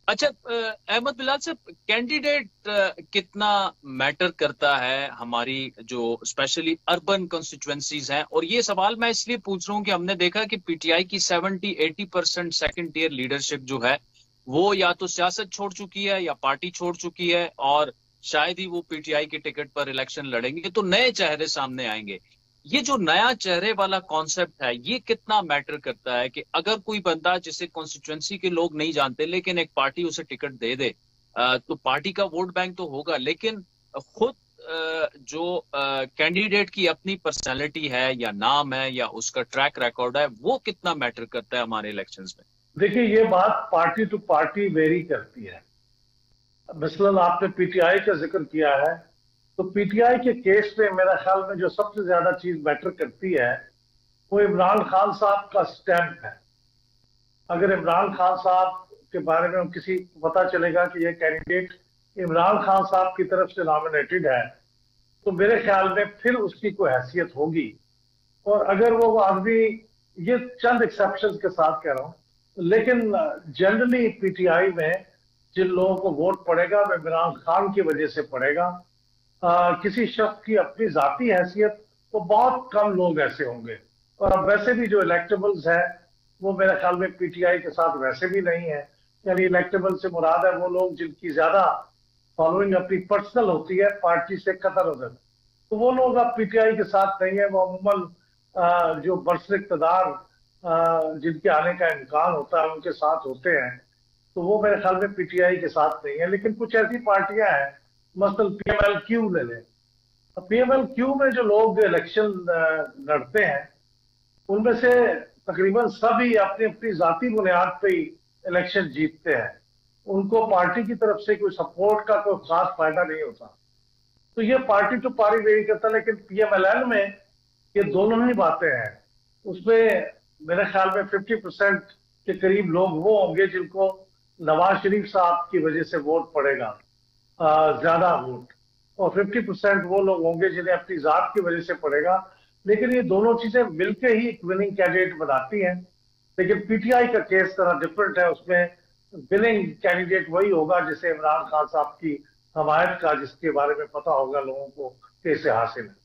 अच्छा, अहमद बिलाल साहब, कैंडिडेट कितना मैटर करता है हमारी जो स्पेशली अर्बन कॉन्स्टिट्युएंसीज हैं? और ये सवाल मैं इसलिए पूछ रहा हूँ कि हमने देखा कि पीटीआई की 70-80% सेकंड टियर लीडरशिप जो है वो या तो सियासत छोड़ चुकी है या पार्टी छोड़ चुकी है, और शायद ही वो पीटीआई के टिकट पर इलेक्शन लड़ेंगे, तो नए चेहरे सामने आएंगे। ये जो नया चेहरे वाला कॉन्सेप्ट है, ये कितना मैटर करता है कि अगर कोई बंदा जिसे कॉन्स्टिट्यूएंसी के लोग नहीं जानते लेकिन एक पार्टी उसे टिकट दे दे, तो पार्टी का वोट बैंक तो होगा, लेकिन खुद जो कैंडिडेट की अपनी पर्सनालिटी है या नाम है या उसका ट्रैक रिकॉर्ड है, वो कितना मैटर करता है हमारे इलेक्शंस में? देखिए, ये बात पार्टी टू पार्टी वेरी करती है। मसलन आपने पीटीआई का जिक्र किया है, तो पीटीआई के केस में मेरा ख्याल में जो सबसे ज्यादा चीज मैटर करती है वो इमरान खान साहब का स्टैंप है। अगर इमरान खान साहब के बारे में किसी को पता चलेगा कि ये कैंडिडेट इमरान खान साहब की तरफ से नॉमिनेटेड है, तो मेरे ख्याल में फिर उसकी कोई हैसियत होगी। और अगर वो आदमी, ये चंद एक्सेप्शन के साथ कह रहा हूं, लेकिन जनरली पीटीआई में जिन लोगों को वोट पड़ेगा वो इमरान खान की वजह से पड़ेगा। किसी शख्स की अपनी जाती हैसियत, तो बहुत कम लोग ऐसे होंगे। और अब वैसे भी जो इलेक्टेबल्स है वो मेरे ख्याल में पीटीआई के साथ वैसे भी नहीं है। यानी इलेक्टेबल से मुराद है वो लोग जिनकी ज्यादा फॉलोइंग अपनी पर्सनल होती है, पार्टी से कतर उधर, तो वो लोग अब पीटीआई के साथ नहीं है। वो अमूमन जो बरसर इक़्तिदार जिनके आने का इम्कान होता है उनके साथ होते हैं, तो वो मेरे ख्याल में पीटीआई के साथ नहीं है। लेकिन कुछ ऐसी पार्टियां हैं, मसलन पीएमएलक्यू ले लें। पीएमएलक्यू में जो लोग इलेक्शन लड़ते हैं उनमें से तकरीबन सभी अपनी अपनी जाती बुनियाद पे ही इलेक्शन जीतते हैं। उनको पार्टी की तरफ से कोई सपोर्ट का कोई खास फायदा नहीं होता। तो ये पार्टी टू पार्टी वेरी करता है। लेकिन पीएमएलएन में ये दोनों ही बातें हैं। उसमें मेरे ख्याल में 50% के करीब लोग वो होंगे जिनको नवाज शरीफ साहब की वजह से वोट पड़ेगा, ज्यादा वोट, और 50% वो लोग होंगे जिन्हें अपनी जात की वजह से पड़ेगा। लेकिन ये दोनों चीजें मिलकर ही एक विनिंग कैंडिडेट बनाती हैं। लेकिन पीटीआई का केस थोड़ा डिफरेंट है। उसमें विनिंग कैंडिडेट वही होगा जिसे इमरान खान साहब की हमायत का, जिसके बारे में पता होगा लोगों को कैसे हासिल है।